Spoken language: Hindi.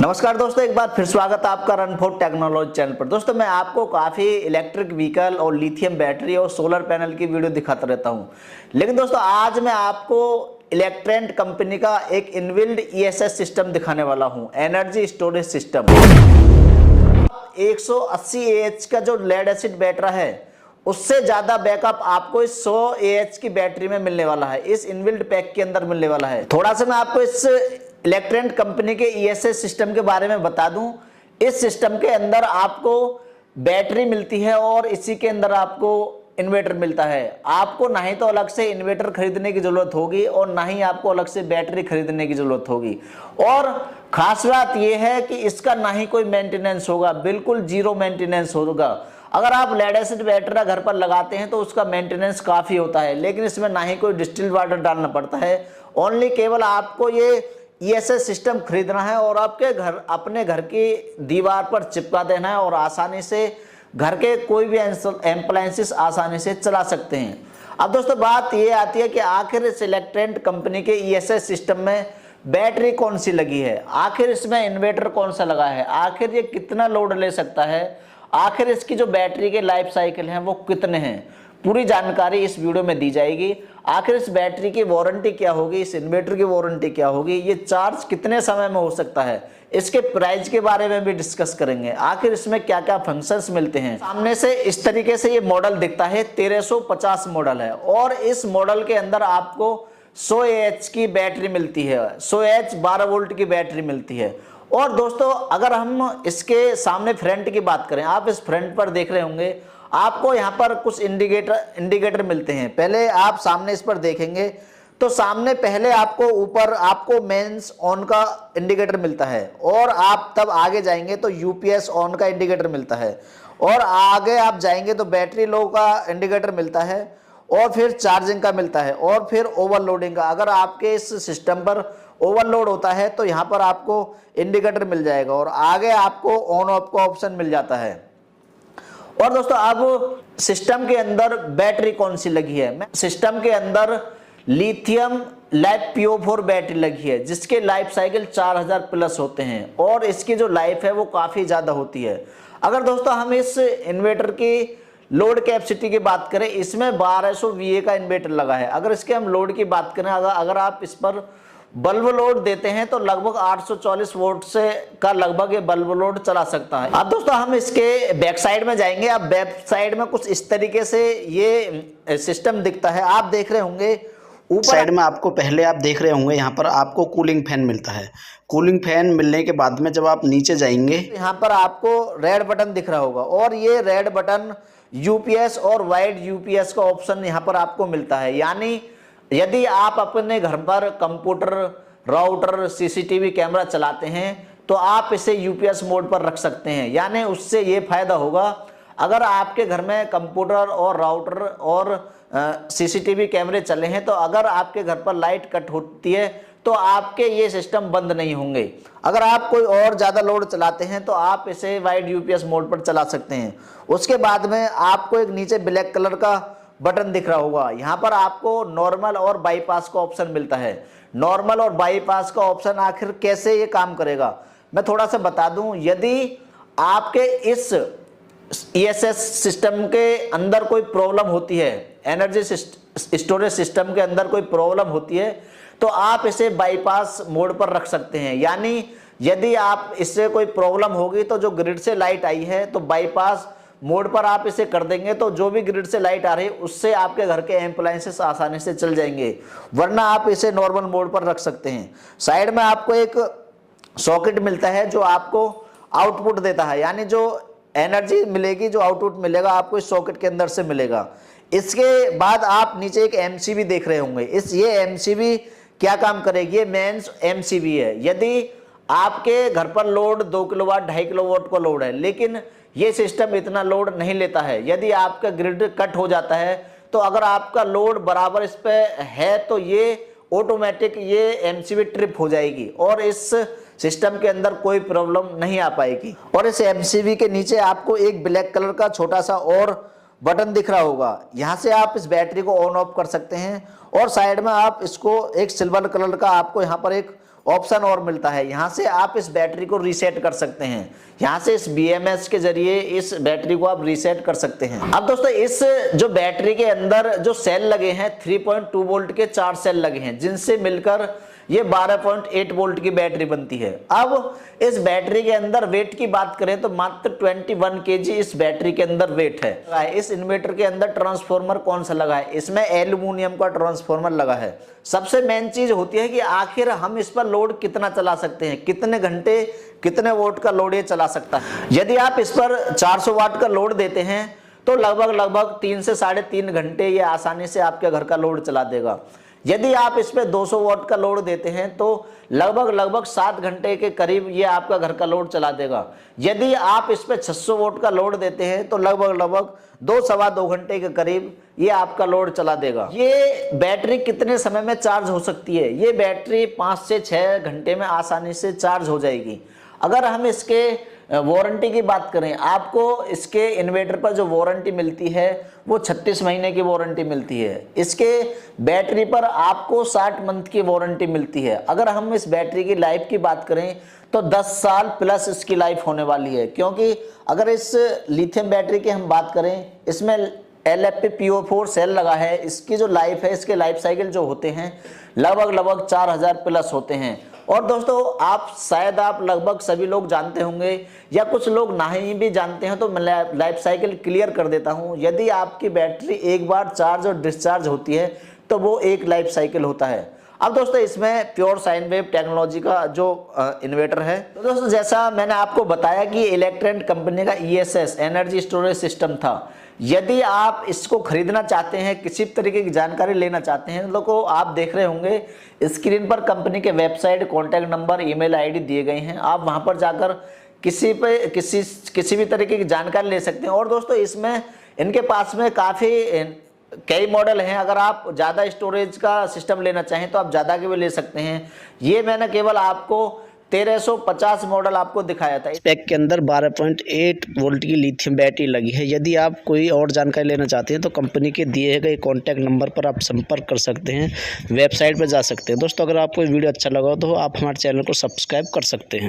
नमस्कार दोस्तों, एक बार फिर स्वागत है आपका रन फॉर टेक्नोलॉजी चैनल पर। दोस्तों मैं आपको काफ़ी इलेक्ट्रिक व्हीकल और लिथियम बैटरी और सोलर पैनल की वीडियो दिखाता रहता हूं, लेकिन दोस्तों आज मैं आपको इलेक्ट्रेंट कंपनी का एक इनबिल्ड ईएसएस सिस्टम दिखाने वाला हूं, एनर्जी स्टोरेज सिस्टम। 180 AH का जो लेड एसिड बैटरा है उससे ज्यादा बैकअप आपको इस 100 AH की बैटरी में मिलने वाला है, इस इनबिल्ड पैक के अंदर मिलने वाला है। थोड़ा सा मैं आपको इस इलेक्ट्रेंट कंपनी के ईएसएस सिस्टम के बारे में बता दूं। इस सिस्टम के अंदर आपको बैटरी मिलती है और इसी के अंदर आपको इन्वर्टर मिलता है। आपको ना ही तो अलग से इन्वर्टर खरीदने की जरूरत होगी और ना ही आपको अलग से बैटरी खरीदने की जरूरत होगी। और खास बात यह है कि इसका ना ही कोई मेंटेनेंस होगा, बिल्कुल जीरो मेंटेनेंस होगा। अगर आप लेड एसिड बैटरी घर पर लगाते हैं तो उसका मेंटेनेंस काफी होता है, लेकिन इसमें ना ही कोई डिस्टिल्ड वाटर डालना पड़ता है। ओनली केवल आपको ये ईएसएस सिस्टम खरीदना है और आपके घर अपने घर की दीवार पर चिपका देना है और आसानी से घर के कोई भी एप्लायंसेस आसानी से चला सकते हैं। अब दोस्तों बात ये आती है कि आखिर इस इलेक्ट्रेंट कंपनी के ईएसएस सिस्टम में बैटरी कौन सी लगी है, आखिर इसमें इन्वर्टर कौन सा लगा है, आखिर ये कितना लोड ले सकता है, आखिर इसकी जो बैटरी के लाइफ साइकिल हैं वो कितने हैं, पूरी जानकारी इस वीडियो में दी जाएगी। आखिर इस बैटरी की वारंटी क्या होगी, इस इन्वर्टर की वारंटी क्या होगी, ये चार्ज कितने समय में हो सकता है, इसके प्राइस के बारे में भी डिस्कस करेंगे। आखिर इसमें क्या क्या फंक्शंस मिलते हैं। सामने से इस तरीके से ये मॉडल दिखता है, 1350 मॉडल है और इस मॉडल के अंदर आपको 100 AH की बैटरी मिलती है, 100 AH 12 वोल्ट की बैटरी मिलती है। और दोस्तों अगर हम इसके सामने फ्रंट की बात करें, आप इस फ्रंट पर देख रहे होंगे आपको यहाँ पर कुछ इंडिकेटर मिलते हैं। पहले आप सामने इस पर देखेंगे तो सामने पहले आपको ऊपर आपको मेंस ऑन का इंडिकेटर मिलता है और आप तब आगे जाएंगे तो यूपीएस ऑन का इंडिकेटर मिलता है और आगे आप जाएंगे तो बैटरी लो का इंडिकेटर मिलता है और फिर चार्जिंग का मिलता है और फिर ओवरलोडिंग का। अगर आपके इस सिस्टम पर ओवरलोड होता है तो यहाँ पर आपको इंडिकेटर मिल जाएगा और आगे आपको ऑन ऑफ का ऑप्शन मिल जाता है। और दोस्तों अब सिस्टम के अंदर बैटरी कौन सी लगी है, सिस्टम के अंदर लिथियम LiPo4 बैटरी लगी है जिसके लाइफ साइकिल 4000 प्लस होते हैं और इसकी जो लाइफ है वो काफी ज्यादा होती है। अगर दोस्तों हम इस इन्वर्टर की लोड कैपेसिटी की बात करें, इसमें 1200 VA का इन्वर्टर लगा है। अगर इसके हम लोड की बात करें, अगर आप इस पर बल्ब लोड देते हैं तो लगभग 840 वोल्ट से का लगभग ये बल्ब लोड चला सकता है। अब दोस्तों हम इसके बैक साइड में जाएंगे। अब बैक साइड में कुछ इस तरीके से ये सिस्टम दिखता है। आप देख रहे होंगे ऊपर साइड में आपको पहले आप देख रहे होंगे यहाँ पर आपको कूलिंग फैन मिलता है। कूलिंग फैन मिलने के बाद में जब आप नीचे जाएंगे यहाँ पर आपको रेड बटन दिख रहा होगा और ये रेड बटन यूपीएस और वाइड यूपीएस का ऑप्शन यहाँ पर आपको मिलता है। यानी यदि आप अपने घर पर कंप्यूटर, राउटर, सीसीटीवी कैमरा चलाते हैं तो आप इसे यूपीएस मोड पर रख सकते हैं। यानी उससे ये फायदा होगा, अगर आपके घर में कंप्यूटर और राउटर और सीसीटीवी कैमरे चले हैं तो अगर आपके घर पर लाइट कट होती है तो आपके ये सिस्टम बंद नहीं होंगे। अगर आप कोई और ज़्यादा लोड चलाते हैं तो आप इसे वाइड यूपीएस मोड पर चला सकते हैं। उसके बाद में आपको एक नीचे ब्लैक कलर का बटन दिख रहा होगा, यहाँ पर आपको नॉर्मल और बाईपास का ऑप्शन मिलता है। नॉर्मल और बाईपास का ऑप्शन आखिर कैसे ये काम करेगा मैं थोड़ा सा बता दूं। यदि आपके इस ईएसएस सिस्टम के अंदर कोई प्रॉब्लम होती है, एनर्जी स्टोरेज सिस्टम के अंदर कोई प्रॉब्लम होती है तो आप इसे बाईपास मोड पर रख सकते हैं। यानी यदि आप इससे कोई प्रॉब्लम होगी तो जो ग्रिड से लाइट आई है तो बाईपास मोड पर आप इसे कर देंगे तो जो भी ग्रिड से लाइट आ रही है उससे आपके घर के एप्लायंसेस आसानी से चल जाएंगे, वरना आप इसे नॉर्मल मोड पर रख सकते हैं। साइड में आपको एक सॉकेट मिलता है जो आपको आउटपुट देता है, यानी जो एनर्जी मिलेगी, जो आउटपुट मिलेगा आपको इस सॉकेट के अंदर से मिलेगा। इसके बाद आप नीचे एक एमसीबी देख रहे होंगे। ये एमसीबी क्या काम करेगी, ये मेंस एमसीबी है। यदि आपके घर पर लोड 2 किलोवाट 2.5 किलोवाट का लोड है, लेकिन ये सिस्टम इतना लोड नहीं लेता है। यदि आपका ग्रिड कट हो जाता है तो अगर आपका लोड बराबर इस पे है तो ये ऑटोमेटिक ये एमसीबी ट्रिप हो जाएगी और इस सिस्टम के अंदर कोई प्रॉब्लम नहीं आ पाएगी। और इस एमसीबी के नीचे आपको एक ब्लैक कलर का छोटा सा और बटन दिख रहा होगा, यहाँ से आप इस बैटरी को ऑन ऑफ कर सकते हैं। और साइड में आप इसको एक सिल्वर कलर का आपको यहाँ पर एक ऑप्शन और मिलता है। यहाँ से आप इस बैटरी को रीसेट कर सकते हैं। यहाँ से इस BMS के जरिए इस बैटरी को आप रीसेट कर सकते हैं। अब दोस्तों इस जो बैटरी के अंदर जो सेल लगे हैं 3.2 वोल्ट के 4 सेल लगे हैं, जिनसे मिलकर ये 12.8 वोल्ट की बैटरी बनती है। अब इस बैटरी के अंदर वेट की बात करें तो मात्र 21 kg इस बैटरी के अंदर वेट है। इस इन्वर्टर के अंदर ट्रांसफॉर्मर कौन सा लगा है? इसमें एल्यूमिनियम का ट्रांसफॉर्मर लगा है। सबसे मेन चीज होती है कि आखिर हम इस पर लोड कितना चला सकते हैं, कितने घंटे कितने वोल्ट का लोड ये चला सकता है। यदि आप इस पर 400 वाट का लोड देते हैं तो लगभग 3 से 3.5 घंटे ये आसानी से आपके घर का लोड चला देगा। यदि आप इस पे 200 वाट का लोड देते हैं तो लगभग 7 घंटे के करीब ये आपका घर का लोड चला देगा। यदि आप इस पे 600 वाट का लोड देते हैं तो लगभग 2-2.25 घंटे के करीब ये आपका लोड चला देगा। ये बैटरी कितने समय में चार्ज हो सकती है? ये बैटरी 5 से 6 घंटे में आसानी से चार्ज हो जाएगी। अगर हम इसके वारंटी की बात करें, आपको इसके इन्वर्टर पर जो वारंटी मिलती है वो 36 महीने की वारंटी मिलती है। इसके बैटरी पर आपको 60 मंथ की वारंटी मिलती है। अगर हम इस बैटरी की लाइफ की बात करें तो 10 साल प्लस इसकी लाइफ होने वाली है, क्योंकि अगर इस लिथियम बैटरी की हम बात करें, इसमें LFP-PO4 सेल लगा है। इसकी जो लाइफ है, इसके लाइफ साइकिल जो होते हैं लगभग 4000 प्लस होते हैं। और दोस्तों शायद आप लगभग सभी लोग जानते होंगे या कुछ लोग नहीं भी जानते हैं, तो मैं लाइफ साइकिल क्लियर कर देता हूं। यदि आपकी बैटरी एक बार चार्ज और डिस्चार्ज होती है तो वो एक लाइफ साइकिल होता है। अब दोस्तों इसमें प्योर साइन वेव टेक्नोलॉजी का जो इन्वर्टर है, तो दोस्तों जैसा मैंने आपको बताया कि इलेक्ट्रेंट कंपनी का ESS एनर्जी स्टोरेज सिस्टम था। यदि आप इसको खरीदना चाहते हैं, किसी तरीके की जानकारी लेना चाहते हैं, तो आप देख रहे होंगे स्क्रीन पर कंपनी के website, contact number, email ID दिए गए हैं। आप वहां पर जाकर किसी भी तरीके की जानकारी ले सकते हैं। और दोस्तों इसमें इनके पास में कई मॉडल हैं। अगर आप ज़्यादा स्टोरेज का सिस्टम लेना चाहें तो आप ज़्यादा के भी ले सकते हैं। ये मैंने केवल आपको 1350 मॉडल आपको दिखाया था। इस पैक के अंदर 12.8 वोल्ट की लिथियम बैटरी लगी है। यदि आप कोई और जानकारी लेना चाहते हैं तो कंपनी के दिए गए कॉन्टैक्ट नंबर पर आप संपर्क कर सकते हैं, वेबसाइट पर जा सकते हैं। दोस्तों अगर आपको वीडियो अच्छा लगा तो आप हमारे चैनल को सब्सक्राइब कर सकते हैं।